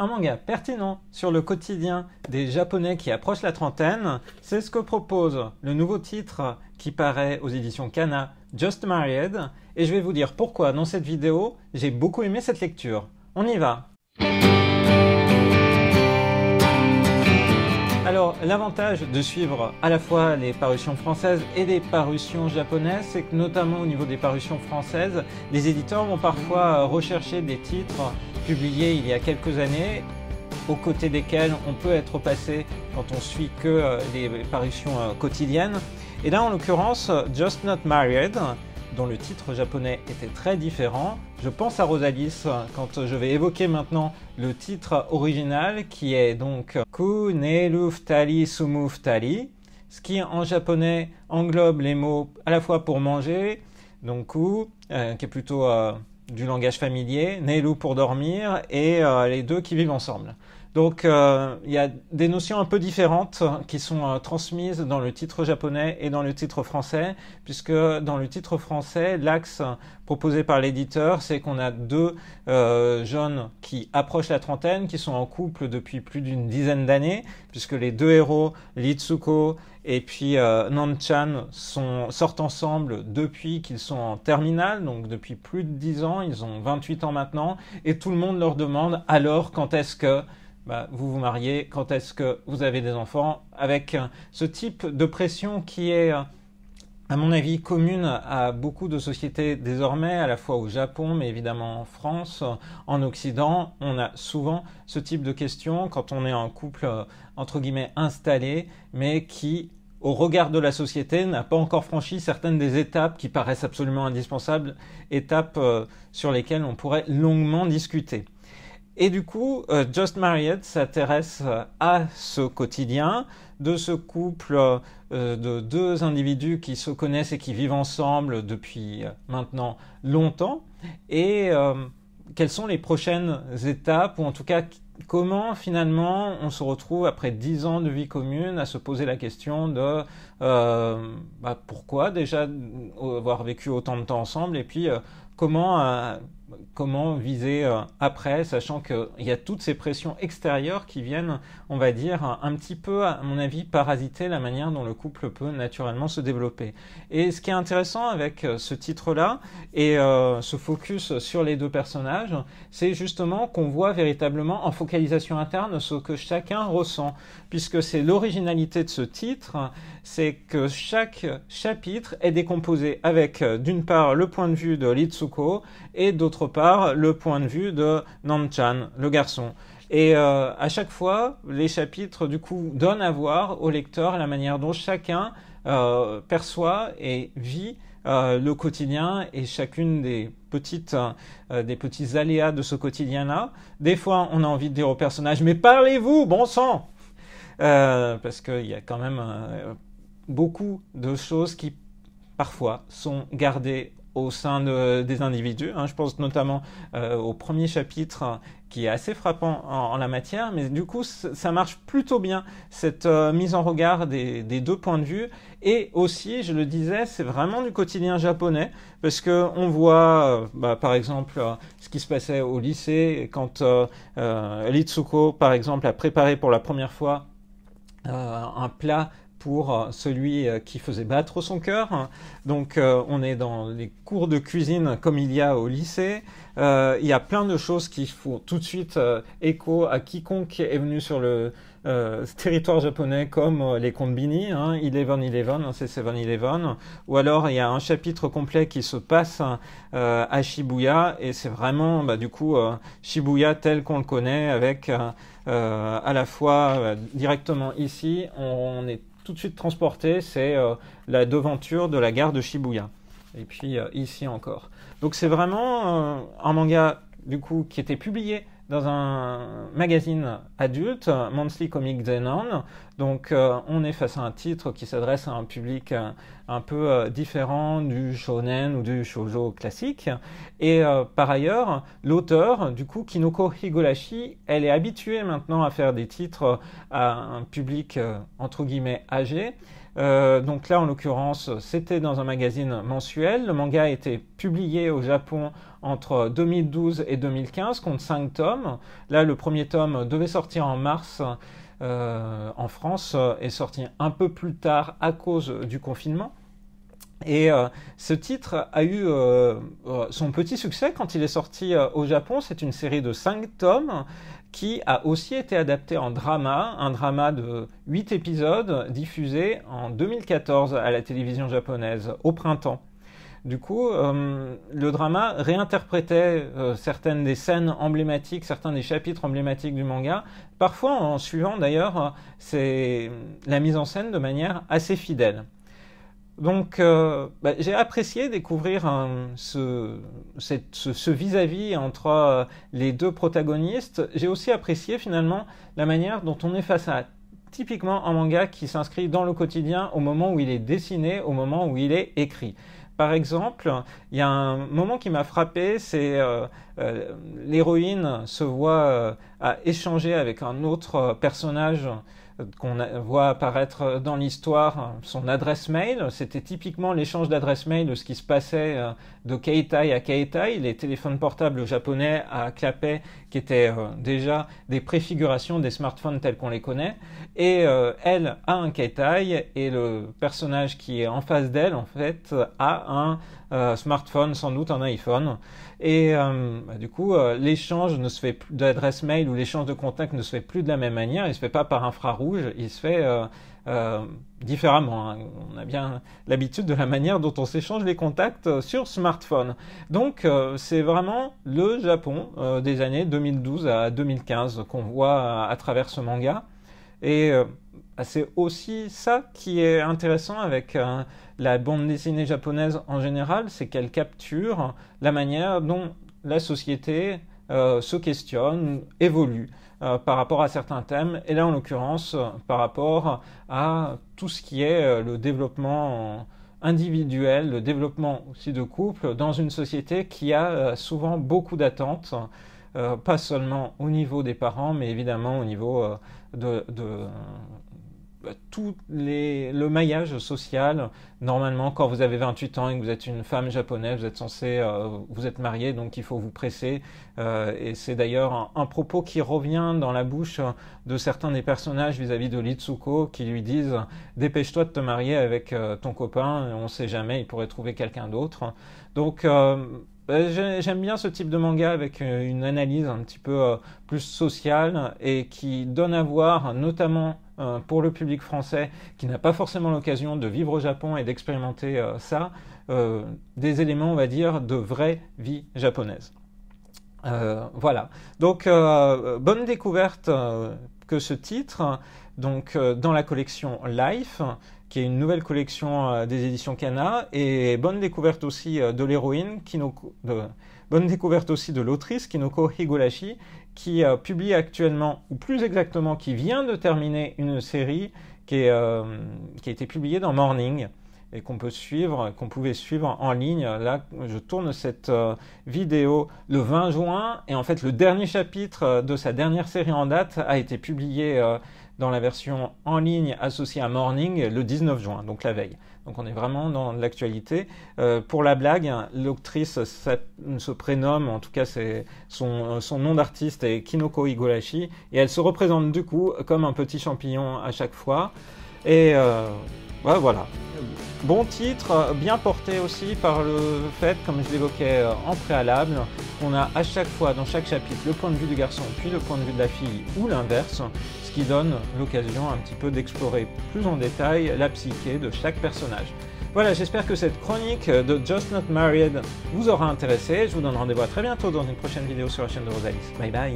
Un manga pertinent sur le quotidien des Japonais qui approchent la trentaine, c'est ce que propose le nouveau titre qui paraît aux éditions Kana, Just Married, et je vais vous dire pourquoi dans cette vidéo j'ai beaucoup aimé cette lecture. On y va! Alors, l'avantage de suivre à la fois les parutions françaises et les parutions japonaises, c'est que notamment au niveau des parutions françaises, les éditeurs vont parfois rechercher des titres publiés il y a quelques années, aux côtés desquels on peut être passé quand on suit que les parutions quotidiennes. Et là, en l'occurrence, Just Not Married, dont le titre japonais était très différent. Je pense à Rosalis quand je vais évoquer maintenant le titre original qui est donc Ku Neru Futari Sumu Futari, ce qui en japonais englobe les mots à la fois pour manger, donc ku, qui est plutôt du langage familier, Neru pour dormir, et les deux qui vivent ensemble. Donc il y a des notions un peu différentes qui sont transmises dans le titre japonais et dans le titre français, puisque dans le titre français, l'axe proposé par l'éditeur, c'est qu'on a deux jeunes qui approchent la trentaine, qui sont en couple depuis plus d'une dizaine d'années, puisque les deux héros, Ritsuko et puis Nan-chan, sortent ensemble depuis qu'ils sont en terminale, donc depuis plus de 10 ans, ils ont 28 ans maintenant, et tout le monde leur demande alors quand est-ce que vous vous mariez, quand est-ce que vous avez des enfants, avec ce type de pression qui est, à mon avis, commune à beaucoup de sociétés désormais, à la fois au Japon, mais évidemment en France, en Occident. On a souvent ce type de questions quand on est en couple, entre guillemets, installé, mais qui, au regard de la société, n'a pas encore franchi certaines des étapes qui paraissent absolument indispensables, étapes sur lesquelles on pourrait longuement discuter. Et du coup, Just Married s'intéresse à ce quotidien de ce couple de deux individus qui se connaissent et qui vivent ensemble depuis maintenant longtemps. Et quelles sont les prochaines étapes, ou en tout cas comment finalement on se retrouve après 10 ans de vie commune à se poser la question de pourquoi déjà avoir vécu autant de temps ensemble, et puis comment viser après, sachant qu'il y a toutes ces pressions extérieures qui viennent, on va dire, un petit peu, à mon avis, parasiter la manière dont le couple peut naturellement se développer. Et ce qui est intéressant avec ce titre-là, et ce focus sur les deux personnages, c'est justement qu'on voit véritablement en focalisation interne ce que chacun ressent, puisque c'est l'originalité de ce titre, c'est que chaque chapitre est décomposé avec, d'une part, le point de vue de Ritsuko, et d'autre part, le point de vue de Nan-chan, le garçon. Et à chaque fois, les chapitres, du coup, donnent à voir au lecteur la manière dont chacun perçoit et vit le quotidien et chacune des petits aléas de ce quotidien-là. Des fois, on a envie de dire au personnage « Mais parlez-vous, bon sang !» parce qu'il y a quand même beaucoup de choses qui, parfois, sont gardées au sein des individus. Je pense notamment au premier chapitre qui est assez frappant en la matière, mais du coup ça marche plutôt bien, cette mise en regard des deux points de vue. Et aussi, je le disais, c'est vraiment du quotidien japonais, parce que on voit par exemple ce qui se passait au lycée quand Ritsuko par exemple a préparé pour la première fois un plat pour celui qui faisait battre son cœur. Donc on est dans les cours de cuisine comme il y a au lycée. Il y a plein de choses qui font tout de suite écho à quiconque est venu sur le territoire japonais, comme les konbini, 11-11, c'est 7-Eleven. Ou alors il y a un chapitre complet qui se passe à Shibuya, et c'est vraiment du coup Shibuya tel qu'on le connaît, avec à la fois directement ici, on est tout de suite transporté, c'est la devanture de la gare de Shibuya. Et puis ici encore. Donc c'est vraiment un manga du coup qui était publié dans un magazine adulte, Monthly Comic Zenon. Donc on est face à un titre qui s'adresse à un public un peu différent du shonen ou du shoujo classique. Et par ailleurs, l'auteur, du coup, Kinoko Higurashi, elle est habituée maintenant à faire des titres à un public entre guillemets âgé. Donc là, en l'occurrence, c'était dans un magazine mensuel. Le manga a été publié au Japon entre 2012 et 2015, compte 5 tomes. Là, le premier tome devait sortir en mars en France, est sorti un peu plus tard à cause du confinement. Et ce titre a eu son petit succès quand il est sorti au Japon. C'est une série de 5 tomes qui a aussi été adapté en drama, un drama de 8 épisodes diffusé en 2014 à la télévision japonaise, au printemps. Du coup, le drama réinterprétait certaines des scènes emblématiques, certains des chapitres emblématiques du manga, parfois en suivant d'ailleurs la mise en scène de manière assez fidèle. Donc, j'ai apprécié découvrir ce vis-à-vis entre les deux protagonistes. J'ai aussi apprécié finalement la manière dont on est face à typiquement un manga qui s'inscrit dans le quotidien au moment où il est dessiné, au moment où il est écrit. Par exemple, il y a un moment qui m'a frappé, c'est l'héroïne se voit à échanger avec un autre personnage qu'on voit apparaître dans l'histoire, son adresse mail. C'était typiquement l'échange d'adresse mail de ce qui se passait de Keitai à Keitai, les téléphones portables japonais à clapet qui étaient déjà des préfigurations des smartphones tels qu'on les connaît. Et elle a un Keitai et le personnage qui est en face d'elle, en fait, a un smartphone, sans doute un iPhone. Et du coup, l'échange ne se fait plus d'adresse mail ou l'échange de contact ne se fait plus de la même manière. Il se fait pas par infrarouge, il se fait différemment. On a bien l'habitude de la manière dont on s'échange les contacts sur smartphone. Donc, c'est vraiment le Japon des années 2012 à 2015 qu'on voit à travers ce manga. Et c'est aussi ça qui est intéressant avec la bande dessinée japonaise en général, c'est qu'elle capture la manière dont la société se questionne, évolue par rapport à certains thèmes, et là en l'occurrence par rapport à tout ce qui est le développement individuel, le développement aussi de couple dans une société qui a souvent beaucoup d'attentes, pas seulement au niveau des parents, mais évidemment au niveau de tout le maillage social. Normalement, quand vous avez 28 ans et que vous êtes une femme japonaise, vous êtes censé, vous êtes marié, donc il faut vous presser. Et c'est d'ailleurs un propos qui revient dans la bouche de certains des personnages vis-à-vis de Litsuko, qui lui disent « Dépêche-toi de te marier avec ton copain, on ne sait jamais, il pourrait trouver quelqu'un d'autre. » Donc, j'aime bien ce type de manga avec une analyse un petit peu plus sociale et qui donne à voir, notamment pour le public français qui n'a pas forcément l'occasion de vivre au Japon et d'expérimenter ça, des éléments, on va dire, de vraie vie japonaise. Voilà. Donc, bonne découverte que ce titre, donc dans la collection Life, qui est une nouvelle collection des éditions Kana, et bonne découverte aussi de l'héroïne, bonne découverte aussi de l'autrice Kinoko Higurashi, qui publie actuellement, ou plus exactement qui vient de terminer une série qui a été publiée dans Morning, et qu'on pouvait suivre en ligne. Là, je tourne cette vidéo le 20 juin, et en fait, le dernier chapitre de sa dernière série en date a été publié dans la version en ligne associée à Morning le 19 juin, donc la veille. Donc on est vraiment dans l'actualité. Pour la blague, l'autrice se prénomme, en tout cas c'est son nom d'artiste est Kinoko Higurashi, et elle se représente du coup comme un petit champignon à chaque fois. Et voilà. Bon titre, bien porté aussi par le fait, comme je l'évoquais en préalable, qu'on a à chaque fois, dans chaque chapitre, le point de vue du garçon, puis le point de vue de la fille, ou l'inverse, ce qui donne l'occasion un petit peu d'explorer plus en détail la psyché de chaque personnage. Voilà, j'espère que cette chronique de Just Not Married vous aura intéressé. Je vous donne rendez-vous à très bientôt dans une prochaine vidéo sur la chaîne de Rosalis. Bye bye.